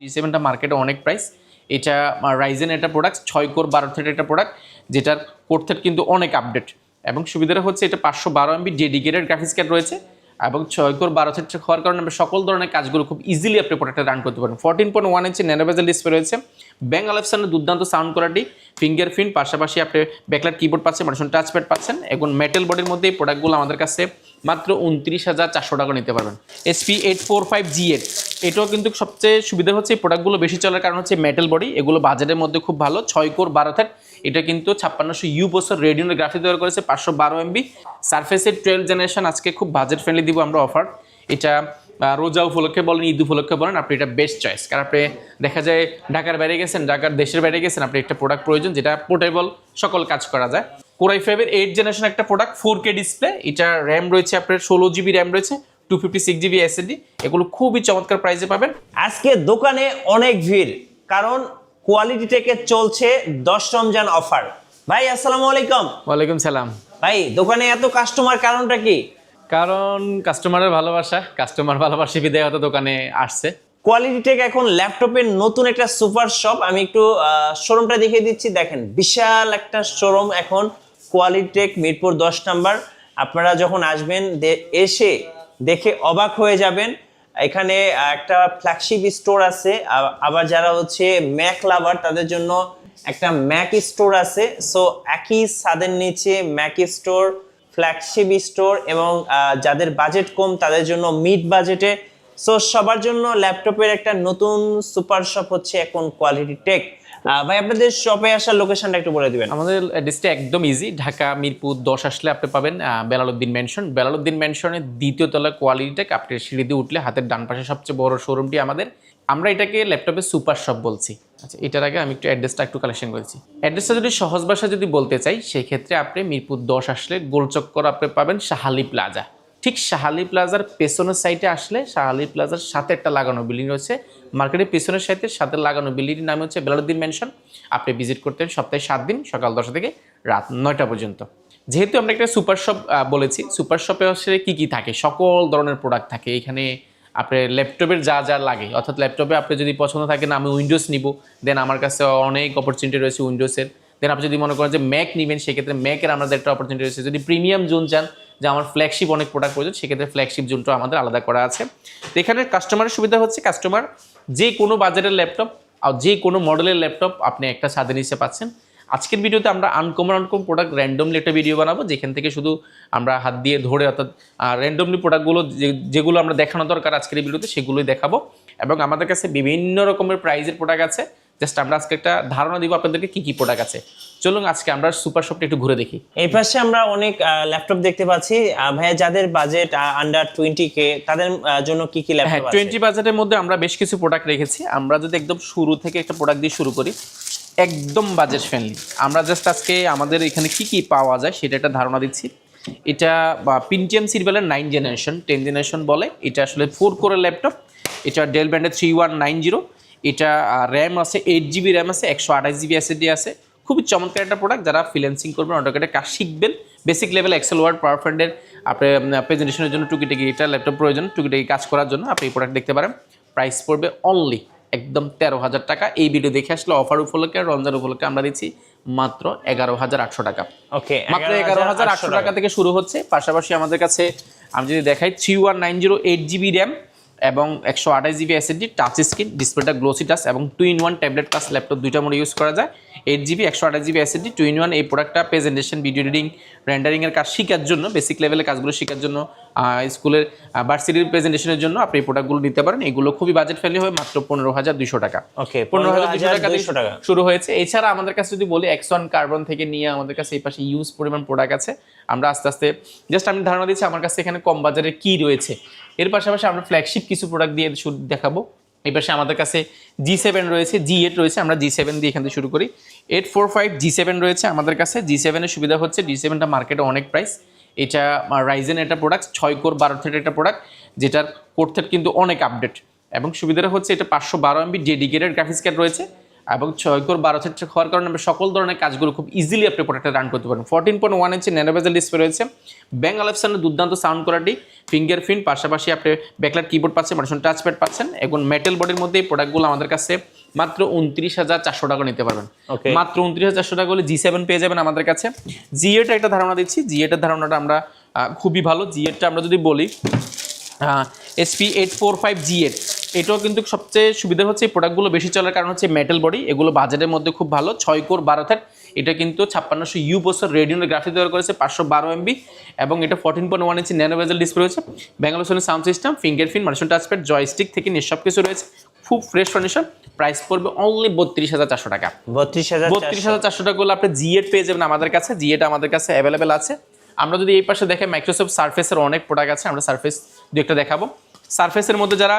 G7টা মার্কেটে অনেক প্রাইস। এটা রাইজেন একটা প্রোডাক্ট 6 কোর 12 থ্রেড একটা প্রোডাক্ট, যেটার কোর থ্রেড কিন্তু অনেক আপডেট এবং সুবিধাটা হচ্ছে এটা 512 MB ডেডিকেটেড গ্রাফিক্স কার্ড রয়েছে এবং 6 কোর 12 থ্রেড হওয়ার কারণে আমরা সকল ধরনের কাজগুলো খুব ইজিলি আপনি প্রোডাক্টটা রান করতে পারেন। 14.1 ইঞ্চি ন্যানো বেজেল ডিসপ্লে রয়েছে, ব্যাং অলেপসনের দুর্দান্ত সাউন্ড কোয়ালিটি, ফিঙ্গারপ্রিন্ট, পাশাপাশি আপনি ব্যাকলাইট কিবোর্ড পাচ্ছেন, মোশন টাচপ্যাড পাচ্ছেন এবং মেটাল বডির মধ্যে এই প্রোডাক্টগুলো আমাদের কাছে মাত্র 29,400 টাকা নিতে পারবেন। SP845G8 এটাও কিন্তু সবচেয়ে সুবিধা হচ্ছে এই প্রোডাক্টগুলো বেশি চলার কারণ হচ্ছে মেটাল বডি, এগুলো বাজেটের মধ্যে খুব ভালো। 6 কোর 12 থ্রেড, এটা কিন্তু 5600 প্রসেসর রেডিয়নের গ্রাফিক্স ব্যবহার করেছে, 512 MB। সারফেসের 12 জেনারেশন আজকে খুব বাজেট ফ্রেন্ডলি দিব আমরা অফার। এটা রোজা উপলক্ষে বলেন, ঈদ উপলক্ষে বলেন, আপনি এটা বেস্ট চয়েস। কারণ আপনি দেখা যায় ঢাকার বাইরে গেছেন, ঢাকার দেশের বাইরে গেছেন, আপনি একটা প্রোডাক্ট প্রয়োজন যেটা পোর্টেবল, সকল কাজ করা যায়। Core i5-এর 8 জেনারেশন একটা প্রোডাক্ট, 4K ডিসপ্লে, এটা র্যাম রয়েছে আপনার 16GB র্যাম রয়েছে, 256GB SSD, এগুলো খুবই চমৎকার প্রাইসে পাবেন। আজকে দোকানে অনেক ভিড়, কারণ কোয়ালিটি টেকে চলছে 10 রমজান অফার। ভাই আসসালামু আলাইকুম। ওয়ালাইকুম সালাম। ভাই দোকানে এত কাস্টমার, কারণটা কি? কারণ কাস্টমারের ভালোবাসা, কাস্টমার ভালোবাসি বিদায় হয়তো দোকানে আসছে। কোয়ালিটি টেক এখন ল্যাপটপের নতুন একটা সুপার শপ। আমি একটু শোরুমটা দেখিয়ে দিচ্ছি। দেখেন বিশাল একটা শোরুম এখন কোয়ালিটি টেক, মিরপুর 10 নাম্বার। আপনারা যখন আসবেন এসে দেখে অবাক হয়ে যাবেন। এখানে একটা ফ্ল্যাগশিপ স্টোর আছে, আবার যারা হচ্ছে ম্যাক লাভার তাদের জন্য একটা ম্যাক স্টোর আছে। সো একই ছাদের নিচে ম্যাক স্টোর, ফ্ল্যাগশিপ স্টোর এবং যাদের বাজেট কম তাদের জন্য মিড বাজেটে। সো সবার জন্য ল্যাপটপের একটা নতুন সুপার শপ হচ্ছে এখন কোয়ালিটি টেক। ভাই আপনাদের শপে আসার লোকেশনটা একটু বলে দিবেন। আমাদের অ্যাড্রেসটা একদম ইজি, ঢাকা মিরপুর 10 আসলে আপনি পাবেন বেলালউদ্দিন ম্যানশন। বেলালউদ্দিন ম্যানশনের দ্বিতীয় তলায় কোয়ালিটি টেক, আপনি সিঁড়ি দিয়ে উঠলে হাতের ডান পাশে সবচেয়ে বড় শোরুমটি আমাদের। আমরা এটাকে ল্যাপটপের সুপার শপ বলছি। আচ্ছা, এটার আগে আমি একটু অ্যাড্রেসটা একটু কালেকশন করেছি। অ্যাড্রেসটা যদি সহজ ভাষা যদি বলতে চাই, সেই ক্ষেত্রে আপনি মিরপুর 10 আসলে গোলচক্কর আপনি পাবেন শাহালি প্লাজা। ঠিক শাহালি প্লাজার পেছনের সাইডে আসলে শাহালি প্লাজার সাথে একটা লাগানো বিল্ডিং রয়েছে, মার্কেটের পেছনের সাথে লাগানো বিল্ডিংটির নাম হচ্ছে বেলালউদ্দিন ম্যানশন। আপনি ভিজিট করতেন সপ্তাহে 7 দিন, সকাল 10টা থেকে রাত 9টা পর্যন্ত। যেহেতু আমরা একটা সুপার শপ বলেছি, সুপার শপে আসলে কী কী থাকে, সকল ধরনের প্রোডাক্ট থাকে এখানে। আপনার ল্যাপটপের যা যা লাগে, অর্থাৎ ল্যাপটপে আপনি যদি পছন্দ থাকে না আমি উইন্ডোজ নিব, দেন আমার কাছে অনেক অপরচুনিটি রয়েছে উইন্ডোজের। দেন আপনি যদি মনে করেন যে ম্যাক নেবেন, সেক্ষেত্রে ম্যাকের আমাদের একটা অপরচুনিটি রয়েছে। যদি প্রিমিয়াম জোন চান, যে আমার ফ্ল্যাগশিপ অনেক প্রোডাক্ট প্রয়োজন, সেক্ষেত্রে ফ্ল্যাগশিপ জোনটাও আমাদের আলাদা করা আছে। তো এখানে কাস্টমারের সুবিধা হচ্ছে কাস্টমার যে কোনো বাজারের ল্যাপটপ আর যে কোনো মডেলের ল্যাপটপ আপনি একটা ছাদে নিচে পাচ্ছেন। আজকের ভিডিওতে আমরা আনকমন প্রোডাক্ট র্যান্ডমলি একটা ভিডিও বানাবো, যেখান থেকে শুধু আমরা হাত দিয়ে ধরে, অর্থাৎ র্যান্ডমলি প্রোডাক্টগুলো যেগুলো আমরা দেখানো দরকার আজকের এই ভিডিওতে সেগুলোই দেখাবো। এবং আমাদের কাছে বিভিন্ন রকমের প্রাইজের প্রোডাক্ট আছে। জাস্ট আমরা আজকে একটা ধারণা দিব আপনাদেরকে কী কী প্রোডাক্ট আছে। চলুন আজকে আমরা সুপার শপটা একটু ঘুরে দেখি। এই পাশে আমরা অনেক ল্যাপটপ দেখতে পাচ্ছি। ভাইয়া যাদের বাজেট আন্ডার 20K তাদের জন্য কি কি ল্যাপটপ আছে? 20 বাজেটের মধ্যে আমরা বেশ কিছু প্রোডাক্ট রেখেছি। আমরা যদি একদম শুরু থেকে একটা প্রোডাক্ট দিয়ে শুরু করি, একদম বাজেট ফ্রেন্ডলি, আমরা জাস্ট আজকে আমাদের এখানে কি কি পাওয়া যায় সেটা একটা ধারণা দিচ্ছি। এটা পেন্টিয়াম সিরিয়ালের 9 জেনারেশন, 10 জেনারেশন বলে। এটা আসলে 4 কোরের ল্যাপটপ। এটা ডেল ব্র্যান্ডের 3190। এটা র্যাম আছে 8GB র্যাম আছে, 128GB SSD আছে। খুবই চমৎকার একটা প্রোডাক্ট। যারা ফ্রিল্যান্সিং করবেন, অটোক্যাডে কাজ শিখবেন, বেসিক লেভেল এক্সেল, ওয়ার্ড, পাওয়ার পয়েন্টের আপনার প্রেজেন্টেশনের জন্য টুকিটাকি এটা ল্যাপটপ প্রয়োজন, টুকিটাকি কাজ করার জন্য আপনি এই প্রোডাক্ট দেখতে পারেন। প্রাইস পড়বে অনলি একদম 13,000 টাকা। এই ভিডিও দেখে আসলে অফার উপলক্ষে, রমজান উপলক্ষে আমরা দিচ্ছি মাত্র 11,800 টাকা। ওকে, মাত্র 11,800 টাকা থেকে শুরু হচ্ছে। পাশাপাশি আমাদের কাছে আমি যদি দেখাই 3190 8GB র্যাম এবং 128GB SSD, টাচ স্ক্রিন, ডিসপ্লেটা গ্লোসি টাচ এবং 2-in-1 ট্যাবলেট প্লাস ল্যাপটপ দুইটা মোডে ইউজ করা যায়। 8GB 128GB SSD 2-in-1। এই প্রোডাক্টটা প্রেজেন্টেশন, ভিডিও এডিটিং, রেন্ডারিংয়ের কাজ শেখার জন্য, বেসিক লেভেলের কাজগুলো শেখার জন্য, স্কুলের ভার্সিটির প্রেজেন্টেশনের জন্য আপনি এই প্রোডাক্টগুলো নিতে পারেন। এগুলো খুবই বাজেট ফ্রেন্ডলি হয়, মাত্র 15,200 টাকা। ওকে, 15,200 টাকা থেকে শুরু হয়েছে। এছাড়া আমাদের কাছে যদি বলি X1 কার্বন থেকে নিয়ে আমাদের কাছে এই পাশে ইউজ পরিমাণ প্রোডাক্ট আছে। আমরা আস্তে আস্তে জাস্ট আমি ধারণা দিচ্ছি আমার কাছে এখানে কম বাজারের কি রয়েছে। এর পাশাপাশি আমরা ফ্ল্যাগশিপ কিছু প্রোডাক্ট দিয়ে শুরু দেখাবো। এই পাশে আমাদের কাছে G7 রয়েছে, G8 রয়েছে। আমরা G7 দিয়ে এখান থেকে শুরু করি। 845 G7 রয়েছে আমাদের কাছে। G7 এর সুবিধা হচ্ছে G7টা মার্কেটে অনেক প্রাইস। এটা রাইজেন একটা প্রোডাক্ট, 6 কোর 12 থ্রেড একটা প্রোডাক্ট, যেটার কোর থ্রেড কিন্তু অনেক আপডেট এবং সুবিধাটা হচ্ছে এটা 512 MB ডেডিকেটেড গ্রাফিক্স কার্ড রয়েছে এবং 6 কোর 12 থ্রেড হওয়ার কারণে আমরা সকল ধরনের কাজগুলো খুব ইজিলি আপনি প্রোডাক্টটা রান করতে পারেন। 14.1 ইঞ্চি ন্যানো বেজেল ডিসপ্লে রয়েছে, ব্যাং অলিপসনের দুর্দান্ত সাউন্ড কোয়ালিটি, ফিঙ্গারপ্রিন্ট, পাশাপাশি আপনি ব্যাকলাইট কিবোর্ড পাচ্ছেন, মোশন টাচপ্যাড পাচ্ছেন। এখন মেটাল বডির মধ্যে এই প্রোডাক্টগুলো আমাদের কাছে মাত্র 29,400 টাকা নিতে পারবেন। মাত্র 29,400 টাকা হলে G7 পেয়ে যাবেন আমাদের কাছে। G8 একটা ধারণা দিচ্ছি, G8 এর ধারণাটা আমরা খুবই ভালো। G8 টা আমরা যদি বলি SP845 G8, এটাও কিন্তু সবচেয়ে সুবিধা হচ্ছে এই প্রোডাক্টগুলো বেশি চলার কারণ হচ্ছে মেটাল বডি, এগুলো বাজেটের মধ্যে খুব ভালো। 6 কোর 12 থ্রেড, এটা কিন্তু 5600 ইউ প্রসেসর রেডিওনের গ্রাফিক তৈরি করেছে, 512 MB, এবং এটা 14.1 ইঞ্চি ন্যানো বেজেল ডিসপ্লে রয়েছে, ব্যাঙ্গালোর Sony sound system, fingerprint, motion touchpad, joystick থেকে নিয়ে সব কিছু রয়েছে, খুব ফ্রেশ কন্ডিশন। প্রাইস পড়বে অনলি 32,400 টাকা। 32,400 টাকা হলে আপনি G8 পেয়ে যাবেন আমাদের কাছে। G8 আমাদের কাছে অ্যাভেলেবেল আছে। আমরা যদি এই পাশে দেখে মাইক্রোসফট সারফেসের অনেক প্রোডাক্ট আছে, আমরা সারফেস দু একটা দেখাবো। সারফেসের মধ্যে যারা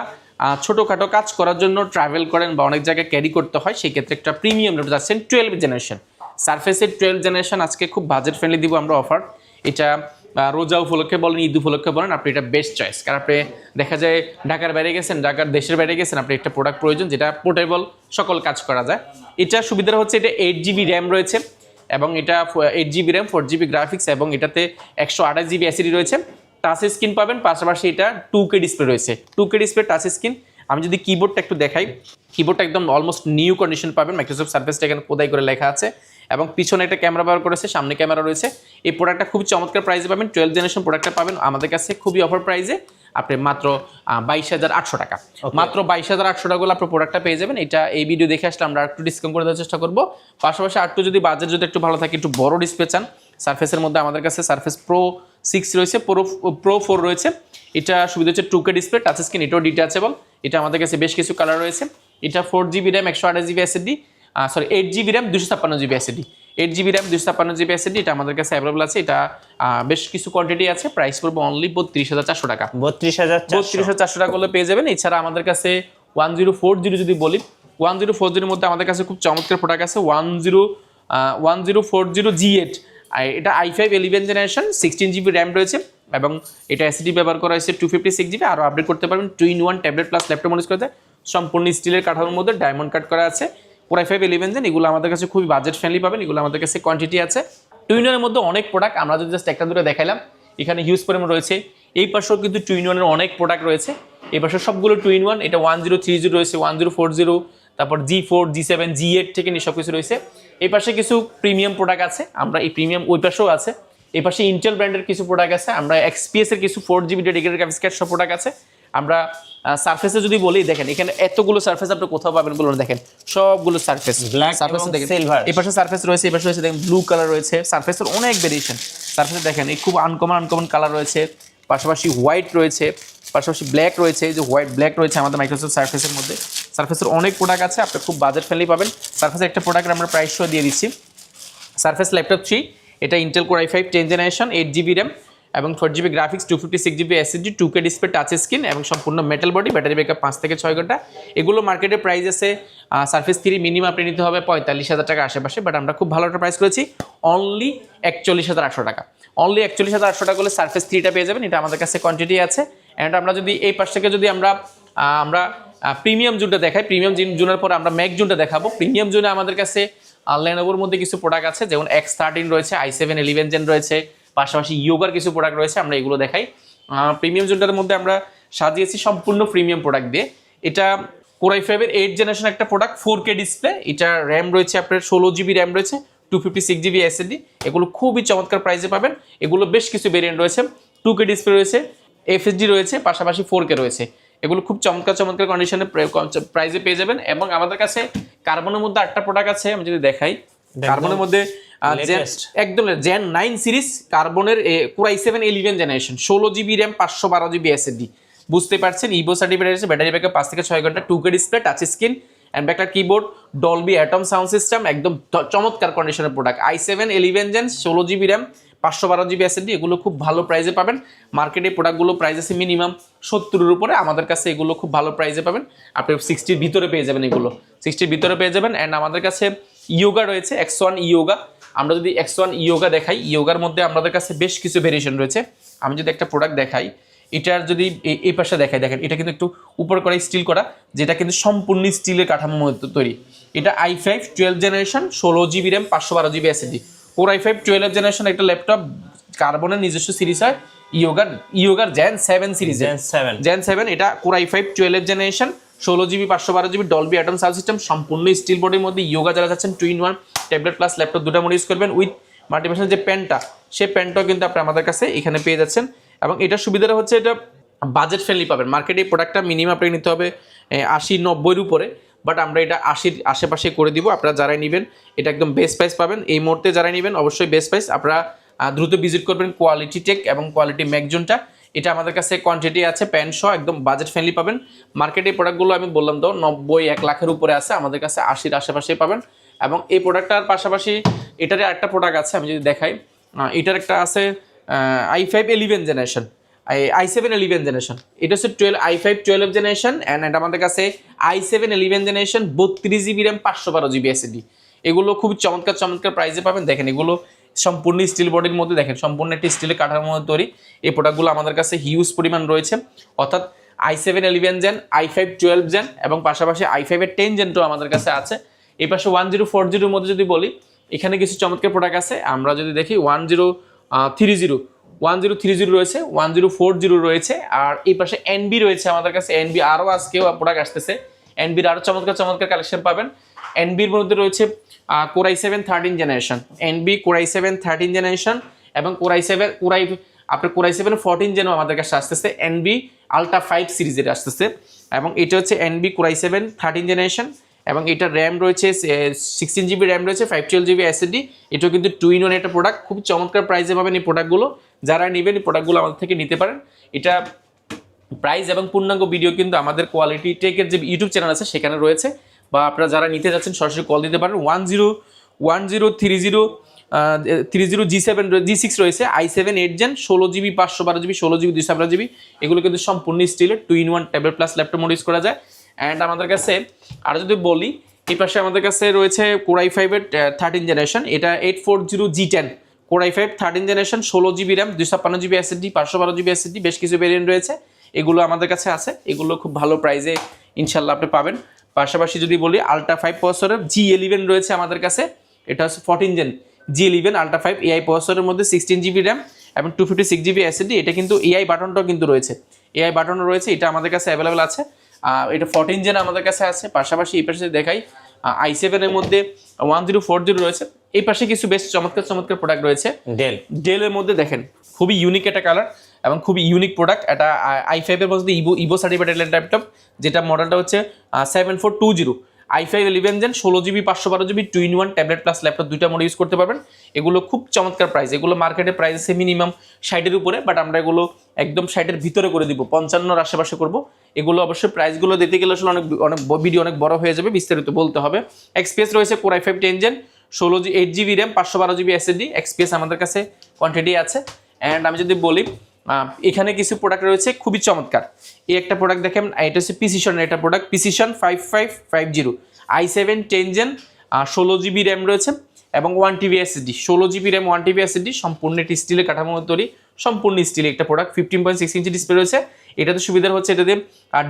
ছোটোখাটো কাজ করার জন্য ট্রাভেল করেন বা অনেক জায়গায় ক্যারি করতে হয়, সেই ক্ষেত্রে একটা প্রিমিয়াম ল্যাপটপ যাচ্ছেন 12 জেনারেশন। সারফেসের 12 জেনারেশন আজকে খুব বাজেট ফ্রেন্ডলি দিব আমরা অফার। এটা রোজা উপলক্ষে বলেন, ঈদ উপলক্ষে বলেন, আপনি এটা বেস্ট চয়েস। কারণ আপনি দেখা যায় ঢাকার বাইরে গেছেন, ঢাকার দেশের বাইরে গেছেন, আপনি একটা প্রোডাক্ট প্রয়োজন যেটা পোর্টেবল, সকল কাজ করা যায়। এটা সুবিধা হচ্ছে এটা 8GB র্যাম রয়েছে, এবং এটা 8GB র্যাম, 4GB গ্রাফিক্স, এবং এটাতে 128GB SSD রয়েছে। টাচ স্ক্রিন পাবেন, পাশাপাশি এটা 2K ডিসপ্লে রয়েছে, 2K ডিসপ্লে টাচ স্ক্রিন। আমি যদি কিবোর্ডটা একটু দেখাই, কিবোর্ডটা একদম অলমোস্ট নিউ কন্ডিশন পাবেন, মাইক্রোসফট সারফেসটা এখানে খোদাই করে লেখা আছে, এবং পিছনে একটা ক্যামেরা ব্যবহার করেছে, সামনে ক্যামেরা রয়েছে। এই প্রোডাক্টটা খুব চমৎকার প্রাইসে পাবেন, 12 জেনারেশন প্রোডাক্টটা পাবেন আমাদের কাছে খুবই অফার প্রাইসে, আপনি মাত্র 22,800 টাকা। মাত্র 22,800 টাকা আপনি প্রোডাক্টটা পেয়ে যাবেন। এটা এই ভিডিও দেখে আসলে আমরা একটু ডিসকাউন্ট করে দেওয়ার চেষ্টা করবো। পাশাপাশি একটু যদি বাজেট যদি একটু ভালো থাকে, একটু বড় ডিসপ্লে চান, সারফেসের মধ্যে আমাদের কাছে সারফেস Pro 6 রয়েছে, Pro 4 রয়েছে। এটা সুবিধা হচ্ছে 2K ডিসপ্লে, টাচ স্ক্রিন, এটাও ডিটাচেবল। এটা আমাদের কাছে বেশ কিছু কালার রয়েছে। এটা 4GB RAM, 128GB SSD, 8GB RAM, 256GB SSD, 8GB RAM, 256GB SSD, এটা আমাদের কাছে অ্যাভেলেবল আছে। এটা বেশ কিছু কোয়ান্টিটি আছে। প্রাইস পড়বে অনলি 32,400 টাকা। 32,400 টাকা করলে পেয়ে যাবেন। এছাড়া আমাদের কাছে 1040 যদি বলি, 1040 মধ্যে আমাদের কাছে খুব চমৎকার প্রোডাক্ট আছে। 1040 G8, এটা i5 11 জেনারেশন, 16GB র্যাম রয়েছে, এবং এটা SSD ব্যবহার করা হয়েছে 256GB। আরও আপডেট করতে পারবেন 2-in-1 tablet plus laptop monitor করতে, সম্পূর্ণ স্টিলের কাঠামোর মধ্যে ডায়মন্ড কাট করা আছে। Core i5 11 জেন, এগুলো আমাদের কাছে খুবই বাজেট ফ্রেন্ডলি পাবেন, এগুলো আমাদের কাছে কোয়ান্টিটি আছে। টুইনের মধ্যে অনেক প্রোডাক্ট, আমরা যদি জাস্ট একটা দুটো দেখাইলাম, এখানে হিউজ পরিমাণ রয়েছে। এই পাশেও কিন্তু টুইনের অনেক প্রোডাক্ট রয়েছে, এই পাশে সবগুলো 2-in-1। এটা 1030 রয়েছে, 1040, তারপর G4, G7, G8 থেকে নিয়ে সব কিছু রয়েছে। এই পাশে কিছু প্রিমিয়াম প্রোডাক্ট আছে, আমরা এই প্রিমিয়াম ওই পাশেও আছে। এই পাশে ইন্টেল ব্র্যান্ডের কিছু প্রোডাক্ট আছে, আমরা XPS এর কিছু 4GB ডেডিকেটেড গ্রাফিক্স কার্ড সব প্রোডাক্ট আছে। আমরা সারফেসে যদি বলি, দেখেন এখানে এতগুলো সারফেস আপনি কোথাও পাবেন বলে দেখেন, সবগুলো সারফেস সারফেস দেখেন। এই পাশে সারফেস রয়েছে, এই পাশে রয়েছে দেখেন ব্লু কালার রয়েছে, সারফেসের অনেক ভেরিয়েশন। সারফেস দেখেন এই খুব আনকমন কালার রয়েছে, পাশাপাশি হোয়াইট রয়েছে, পাশাপাশি ব্ল্যাক রয়েছে, এই যে হোয়াইট ব্ল্যাক রয়েছে আমাদের মাইক্রোসফট সারফেসের মধ্যে। সারফেসের অনেক প্রোডাক্ট আছে, আপনি খুব বাজেট ফ্রেন্ডলি পাবেন। সারফেসের একটা প্রোডাক্ট আমরা প্রাইস শো দিয়ে দিচ্ছি, সারফেস ল্যাপটপ 3, এটা Intel Core i5 10 generation, 8GB RAM এবং 4GB graphics, 256GB SSD, 2K display, touch screen এবং সম্পূর্ণ মেটাল বডি, ব্যাটারি ব্যাকআপ 5 থেকে 6 ঘন্টা। এগুলো মার্কেটের প্রাইস আছে সারফেস 3 মিনিমাম আপনি নিতে হবে 45,000 টাকা আশেপাশে, বাট আমরা খুব ভালো একটা প্রাইস করেছি অনলি 41,800 টাকা। অনলি 41,800 টাকা হলে সারফেস 3টা পেয়ে যাবেন, এটা আমাদের কাছে কোয়ান্টিটি আছে। অ্যান্ড আমরা যদি এই পাশ থেকে যদি আমরা প্রিমিয়াম জোনটা দেখাই, প্রিমিয়াম জোনের পর আমরা ম্যাক জোনটা দেখাবো। প্রিমিয়াম জোনে আমাদের কাছে Lenovoর মধ্যে কিছু প্রোডাক্ট আছে, যেমন X13 রয়েছে, i7 11 জেন রয়েছে, পাশাপাশি ইয়োগার কিছু প্রোডাক্ট রয়েছে, আমরা এগুলো দেখাই। প্রিমিয়াম জোনটার মধ্যে আমরা সাজিয়েছি সম্পূর্ণ প্রিমিয়াম প্রোডাক্ট দিয়ে। এটা Core i5 এর 8 জেনারেশন একটা প্রোডাক্ট, 4K ডিসপ্লে, এটা র্যাম রয়েছে আপনার 16GB র্যাম রয়েছে, 256GB SSD, এগুলো খুবই চমৎকার প্রাইসে পাবেন। এগুলো বেশ কিছু ভেরিয়েন্ট রয়েছে, 2K ডিসপ্লে রয়েছে, FSD রয়েছে, পাশাপাশি 4K রয়েছে। এগুলো খুব চমৎকার কন্ডিশনে প্রাইসে পেয়ে যাবেন। এবং আমাদের কাছে কার্বনের মধ্যে 8টা প্রোডাক্ট আছে, আমি যদি দেখাই। কার্বনের মধ্যে একদম Gen 9 সিরিজ কার্বনের Core i7 11 generation, 16GB RAM, 512GB SSD, বুঝতে পারছেন। ইভো সার্টিফাইড আছে, ব্যাটারি ব্যাকআপ 5 থেকে 6 ঘন্টা, 2K display, touch screen and backlight keyboard, Dolby atom sound system, একদম চমৎকার কন্ডিশনের product. i7 11 gen, 16GB RAM, 512GB SSD, এগুলো খুব ভালো প্রাইসে পাবেন। মার্কেটে প্রোডাক্টগুলো প্রাইস আছে মিনিমাম 70-এর উপরে, আমাদের কাছে এগুলো খুব ভালো প্রাইসে পাবেন। আপনি 60-র ভিতরে পেয়ে যাবেন, এগুলো 60-র ভিতরে পেয়ে যাবেন। অ্যান্ড আমাদের কাছে ইয়োগা রয়েছে, X1 ইয়োগা। আমরা যদি X1 ইয়োগা দেখাই, ইয়োগার মধ্যে আমাদের কাছে বেশ কিছু ভেরিয়েশন রয়েছে। আমি যদি একটা প্রোডাক্ট দেখাই, এটার যদি এই পাশে দেখায়, দেখেন এটা কিন্তু একটু উপর করা স্টিল করা, যেটা কিন্তু সম্পূর্ণ স্টিলের কাঠামোর মধ্যে তৈরি। এটা i5 12 generation 16GB RAM 512GB SSD, Core i5 12 generation একটা ল্যাপটপ, কার্বনের নিজস্ব সিরিজ হয়, ইয়োগার Gen 7 সিরিজ, Gen 7 এটা Core i5 12 generation 16GB 512GB Dolby atom sound system, সম্পূর্ণ স্টিল বডির মধ্যে। ইয়োগা যারা যাচ্ছেন 2-in-1 ট্যাবলেট প্লাস ল্যাপটপ দুটো মোড ইউজ করবেন উইথ মাল্টিপ্যাশন যে পেনটা, সেই পেনটাও কিন্তু আপনি আমাদের কাছে এখানে পেয়ে যাচ্ছেন। এবং এটার সুবিধাটা হচ্ছে এটা বাজেট ফ্রেন্ডলি পাবেন। মার্কেটে এই প্রোডাক্টটা মিনিমাম আপনাকে নিতে হবে 80-90-এর উপরে, বাট আমরা এটা 80-র আশেপাশে করে দিব। আপনারা যারাই নেবেন এটা একদম বেস্ট প্রাইস পাবেন। এই মুহূর্তে যারাই নেবেন অবশ্যই বেস্ট প্রাইস। আপনারা দ্রুত ভিজিট করবেন কোয়ালিটি টেক এবং কোয়ালিটি ম্যাকজনটা, এটা আমাদের কাছে কোয়ান্টিটি আছে প্যান্ট সহ, একদম বাজেট ফ্রেন্ডলি পাবেন। মার্কেটে এই প্রোডাক্টগুলো আমি বললাম তো 90-1 লাখের উপরে আছে, আমাদের কাছে 80-র আশেপাশেই পাবেন। এবং এই প্রোডাক্টটার পাশাপাশি এটারই আরেকটা প্রোডাক্ট আছে, আমি যদি দেখাই, এটার একটা আছে i5 11 জেনারেশন, i7 11 জেনারেশন, এটা হচ্ছে i5 12 জেনারেশন অ্যান্ড এটা আমাদের কাছে i7 11 generation 32GB RAM 512GB SSD। এগুলো খুব চমৎকার চমৎকার প্রাইসে পাবেন। দেখেন এগুলো সম্পূর্ণ স্টিল বডির মধ্যে, দেখেন সম্পূর্ণ একটি স্টিলের কাঠামোর মধ্যে তৈরি। এই প্রোডাক্টগুলো আমাদের কাছে হিউজ পরিমাণ রয়েছে, অর্থাৎ i7 11 জেন, i5 12 জেন এবং পাশাপাশি i5 এর 10 জেনটাও আমাদের কাছে আছে। এই পাশে 1040-র মধ্যে যদি বলি, এখানে কিছু চমৎকার প্রোডাক্ট আছে। আমরা যদি দেখি 1030 রয়েছে, 1040 রয়েছে, আর এই পাশে এনবি রয়েছে আমাদের কাছে। এনবি আরও আজকেও প্রোডাক্ট আসতেছে, এনবির আরও চমৎকার চমৎকার কালেকশন পাবেন। এনবির মধ্যে রয়েছে Core i7 13 generation, NB Core i7 13 generation এবং Core i7 14 জেনও আমাদের কাছে আসতেছে, এনবি আলট্রা 5 সিরিজের আসতেছে। এবং এটা হচ্ছে এনবি Core i7 13 জেনারেশন এবং এটার র্যাম রয়েছে 16GB র্যাম রয়েছে, 512GB SSD। এটাও কিন্তু 2-in-1 একটা প্রোডাক্ট, খুব চমৎকার প্রাইসে পাবেন এই প্রোডাক্টগুলো। যারা নেবেন এই প্রোডাক্টগুলো আমাদের থেকে নিতে পারেন। এটা প্রাইস এবং পূর্ণাঙ্গ ভিডিও কিন্তু আমাদের কোয়ালিটি টেকের যে ইউটিউব চ্যানেল আছে সেখানে রয়েছে, বা আপনারা যারা নিতে যাচ্ছেন সরাসরি কল দিতে পারেন। 1030 G6 রয়েছে, i7 8 gen 16GB 512GB 16GB 256GB। এগুলো কিন্তু সম্পূর্ণ স্টিলের 2-in-1 tablet plus laptop mode use করা যায়। অ্যান্ড আমাদের কাছে আর যদি বলি, এই পাশে আমাদের কাছে রয়েছে Core i5 এর 13 জেনারেশন, এটা 840G10 Core i5 13 generation 16GB RAM 256GB SSD 512GB SSD, বেশ কিছু ভেরিয়েন্ট রয়েছে, এগুলো আমাদের কাছে আছে। এগুলো খুব ভালো প্রাইসে ইনশাল্লাহ আপনি পাবেন। পাশাপাশি যদি বলি আলট্রা 5 প্রসেসরের G11 রয়েছে আমাদের কাছে, এটা হচ্ছে 14 জেন G11 আলট্রা 5 AI প্রসেসরের মধ্যে 16GB র্যাম এবং 256GB SSD। এটা কিন্তু AI বাটনটাও কিন্তু রয়েছে, AI বাটনও রয়েছে, এটা আমাদের কাছে অ্যাভেলেবেল আছে। এটা 14 জেন আমাদের কাছে আছে। পাশাপাশি এই পাশে দেখাই i7 এর মধ্যে 1040 রয়েছে। এই পাশে কিছু বেশ চমৎকার চমৎকার প্রোডাক্ট রয়েছে। ডেলের মধ্যে দেখেন খুবই ইউনিক একটা কালার এবং খুবই ইউনিক প্রোডাক্ট। এটা i5 এর মধ্যে ইভো সার্টিফাইড ল্যাপটপ, যেটা মডেলটা হচ্ছে 7420, i5 11 gen 16GB 512GB 2-in-1 tablet plus laptop দুইটা মোড ইউজ করতে পারবেন। এগুলো খুব চমৎকার প্রাইস, এগুলো মার্কেটে প্রাইস আছে মিনিমাম 60-এর উপরে, বাট আমরা এগুলো একদম 60-এর ভিতরে করে দিব, 55-র আশেপাশে করবো। এগুলো অবশ্যই প্রাইসগুলো দিতে গেলে আসলে অনেক ভিডিও অনেক বড় হয়ে যাবে, বিস্তারিত বলতে হবে। XPS রয়েছে Core i5 10 gen 8GB RAM 512GB SSD, XPS আমাদের কাছে কোয়ান্টিটি আছে। অ্যান্ড আমি যদি বলি এখানে কিছু প্রোডাক্ট রয়েছে খুবই চমৎকার। এই একটা প্রোডাক্ট দেখেন, এটা হচ্ছে প্রিসিশনের একটা product, precision 5550 i7 10 gen 16GB RAM রয়েছে এবং 1TB SSD, 16GB RAM 1TB SSD, সম্পূর্ণ একটি স্টিলের কাঠামো তৈরি, সম্পূর্ণ স্টিলের একটা প্রোডাক্ট। 15.6 ইঞ্চি ডিসপ্লে রয়েছে। এটাতে সুবিধা হচ্ছে এটাতে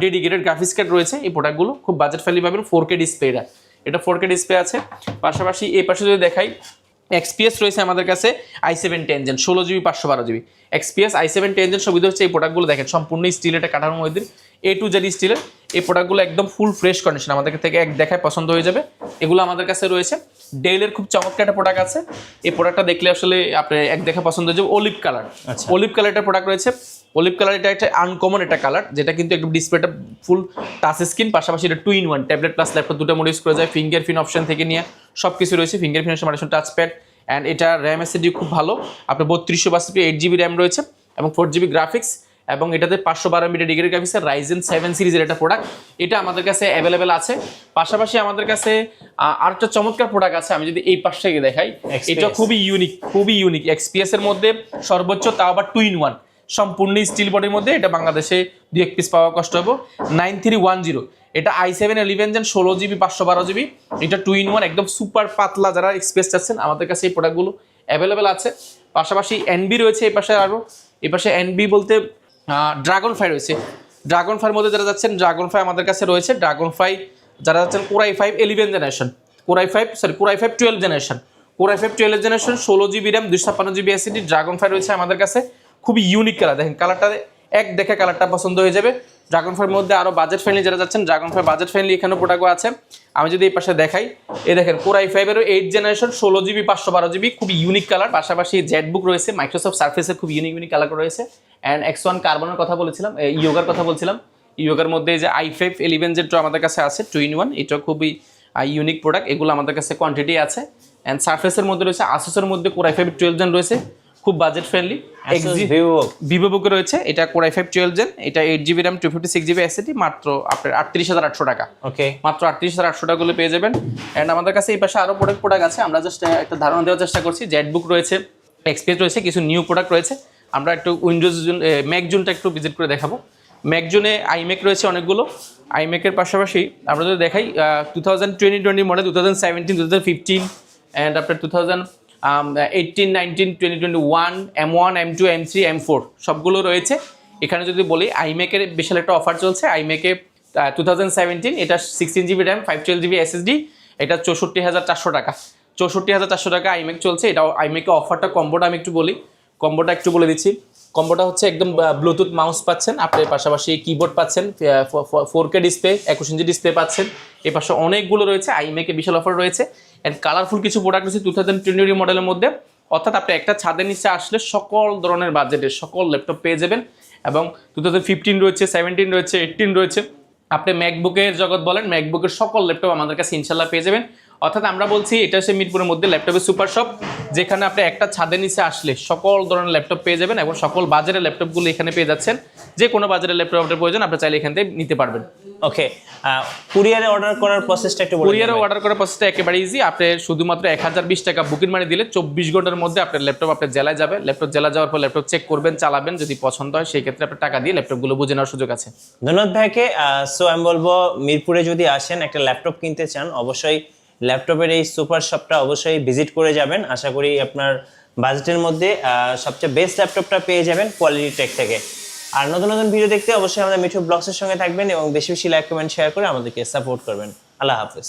ডেডিকেটেড গ্রাফিক্স কার্ড রয়েছে। এই প্রোডাক্টগুলো খুব বাজেট ফ্রেন্ডলি পাবেন, 4K ডিসপ্লে, এটা 4K ডিসপ্লে আছে। পাশাপাশি এই পাশে যদি দেখাই, XPS রয়েছে আমাদের কাছে i7 10 gen 16GB 512GB, XPS i7 10 gen. সুবিধা হচ্ছে এই প্রোডাক্টগুলো দেখেন সম্পূর্ণ স্টিলের একটা কাঠামোর মধ্যে A to Z স্টিলের। এই প্রোডাক্টগুলো একদম ফুল ফ্রেশ কন্ডিশন, আমাদের থেকে এক দেখায় পছন্দ হয়ে যাবে। এগুলো আমাদের কাছে রয়েছে। ডেলের খুব চমৎকার একটা প্রোডাক্ট আছে, এই প্রোডাক্টটা দেখলে আসলে আপনি এক দেখা পছন্দ হয়ে যাবে। অলিভ কালার, অলিভ কালার একটা প্রোডাক্ট রয়েছে। অলিভ কালার এটা একটা আনকমন একটা কালার, যেটা কিন্তু একদম ডিসপ্লেটা ফুল টাচ স্ক্রিন, পাশাপাশি এটা 2-in-1 ট্যাবলেট প্লাস ল্যাপটপ দুটো মোড ইউজ করা যায়। ফিঙ্গারপ্রিন্ট অপশন থেকে নিয়ে সব কিছু রয়েছে, ফিঙ্গারপ্রিন্ট অপশন, টাচপ্যাড। অ্যান্ড এটা র্যাম SSD খুব ভালো, আপনার 3262 8GB র্যাম রয়েছে এবং 4GB গ্রাফিক্স, এবং এটাতে 512 MB ডেডিকেটেড গ্রাফিক্সের Ryzen 7 সিরিজের একটা প্রোডাক্ট, এটা আমাদের কাছে অ্যাভেলেবেল আছে। পাশাপাশি আমাদের কাছে আরেকটা চমৎকার প্রোডাক্ট আছে, আমি যদি এই পাশ থেকে দেখাই, এটা খুবই ইউনিক। XPS এর মধ্যে সর্বোচ্চ, তাও আবার 2-in-1 সম্পূর্ণ স্টিল বডির মধ্যে, এটা বাংলাদেশে 2-1 পিস পাওয়া কষ্ট হবে। 9310, এটা i7 11 জেন 16GB 512GB, এটা 2-in-1 একদম সুপার পাতলা। যারা XPS চাচ্ছেন আমাদের কাছে এই প্রোডাক্টগুলো অ্যাভেলেবেল আছে। পাশাপাশি NB রয়েছে এই পাশে, আরও এই পাশে NB বলতে ড্রাগন ফ্লাই রয়েছে। ড্রাগন ফ্লাইয়ের মধ্যে যারা যাচ্ছেন, ড্রাগন ফ্লাই আমাদের কাছে রয়েছে। ড্রাগন ফ্লাই যারা যাচ্ছেন core i 5 11 generation, core i 5 12 generation, core i 5 12 generation 16 GB RAM 256 GB SSD dragon fly রয়েছে আমাদের কাছে। খুবই ইউনিক কালার, দেখেন কালারটা এক দেখে কালারটা পছন্দ হয়ে যাবে। ড্রাগন ফ্লাইয়ের মধ্যে আরও বাজেট ফ্রেন্ডলি যারা যাচ্ছেন, ড্রাগন ফ্লাই বাজেট ফ্রেন্ডলি এখানেও প্রোডাক্টও আছে। আমি যদি এই পাশে দেখাই, এই দেখেন কোরাই 5 8 জেনারেশন 16 GB 512 GB, খুবই ইউনিক কালার। পাশাপাশি জেটবুক রয়েছে, মাইক্রোসফট সার্ফেসের খুব ইউনিক কালার রয়েছে। অ্যান্ড X1 কার্বনের কথা বলেছিলাম, ইয়োগার কথা বলছিলাম। ইয়োগার মধ্যে যে i5 11 Z আমাদের কাছে আছে 2-in-1, এটা খুবই ইউনিক প্রোডাক্ট। এগুলো আমাদের কাছে কোয়ান্টিটি আছে। অ্যান্ড সার্ফেসের মধ্যে রয়েছে, আসুসের মধ্যে কোরাই 5 12 জেন রয়েছে, খুব বাজেট ফ্রেন্ডলি। ভিভো বুকে রয়েছে, এটা কোরাই 5 12 জেন, এটা 8 GB র্যাম 256 GB SSD, মাত্র আপনার 38,800 টাকা। ওকে, মাত্র 38,800 টাকা গুলো পেয়ে যাবেন। অ্যান্ড আমাদের কাছে এই পাশে আরও প্রোডাক্ট আছে, আমরা জাস্ট একটা ধারণা দেওয়ার চেষ্টা করছি। জেটবুক রয়েছে, এক্সপেস রয়েছে, কিছু নিউ প্রোডাক্ট রয়েছে। আমরা একটু উইন্ডোজ ম্যাক জোনটা একটু ভিজিট করে দেখাবো। ম্যাক জোনে আইম্যাক রয়েছে অনেকগুলো। আইম্যাকের পাশাপাশি আমরা যদি দেখাই 2020 মডেল, 2017, 2015 অ্যান্ড আপনার 2018, 19, 2021, M1, M2, M3, M4 সবগুলো রয়েছে। এখানে যদি বলি আইম্যাকের বিশাল একটা অফার চলছে। আইম্যাকে 2017 এটা 16 GB র্যাম 512 GB SSD, এটা 64,400 টাকা। 64,400 টাকা আইম্যাক চলছে। এটা আইম্যাকে অফারটা কম্বোটা আমি একটু বলি, কম্বোটা একটু বলে দিচ্ছি। কম্বোটা হচ্ছে একদম ব্লুটুথ মাউস পাচ্ছেন, আপনি পাশাপাশি কিবোর্ড পাচ্ছেন, 4K ডিসপ্লে 21 ইঞ্চি ডিসপ্লে পাচ্ছেন। এই পাশে অনেকগুলো রয়েছে, আইম্যাকে বিশাল অফার রয়েছে। অ্যান্ড কালারফুল কিছু প্রোডাক্ট রয়েছে 2020 মডেলের মধ্যে। অর্থাৎ আপনি একটা ছাদের নিচে আসলে সকল ধরনের বাজেটের সকল ল্যাপটপ পেয়ে যাবেন। এবং 2015 রয়েছে, 17 রয়েছে, 18 রয়েছে। আপনি ম্যাকবুকের জগৎ বলেন, ম্যাকবুকের সকল ল্যাপটপ আমাদের কাছে ইনশাল্লাহ পেয়ে যাবেন। অর্থাৎ আমরা বলছি এটা হচ্ছে মিরপুরের মধ্যে ল্যাপটপের সুপার শপ, যেখানে আপনি একটা ছাদের নিচে আসলে সকল ধরনের ল্যাপটপ পেয়ে যাবেন এবং সকল বাজারের ল্যাপটপগুলো এখানে পেয়ে যাচ্ছেন। যে কোনো বাজারের ল্যাপটপ আপনার প্রয়োজন আপনি চাইলে এখান থেকে নিতে পারবেন। ওকে, কুরিয়ারে অর্ডার করার প্রসেসটা একটু বলুন। কুরিয়ারে অর্ডার করার প্রসেসটা একেবারে ইজি। আপনি শুধুমাত্র 1020 টাকা বুকিং মানি দিলে 24 ঘন্টার মধ্যে আপনার ল্যাপটপ আপনার জেলায় যাবে। ল্যাপটপ জেলা যাওয়ার পর ল্যাপটপ চেক করবেন, চালাবেন, যদি পছন্দ হয় সেই ক্ষেত্রে আপনার টাকা দিয়ে ল্যাপটপগুলো বুঝে নেওয়ার সুযোগ আছে। ধন্যবাদ ভাইকে। সো আমি বলবো মিরপুরে যদি আসেন একটা ল্যাপটপ কিনতে চান, অবশ্যই ল্যাপটপের এই সুপার শপটা অবশ্যই ভিজিট করে যাবেন। আশা করি আপনার বাজেটের মধ্যে সবচেয়ে বেস্ট ল্যাপটপটা পেয়ে যাবেন কোয়ালিটি টেক থেকে। আর নতুন নতুন ভিডিও দেখতে অবশ্যই আমাদের মিঠু ব্লগসের সঙ্গে থাকবেন এবং বেশি বেশি লাইক কমেন্ট শেয়ার করে আমাদেরকে সাপোর্ট করবেন। আল্লাহ হাফেজ।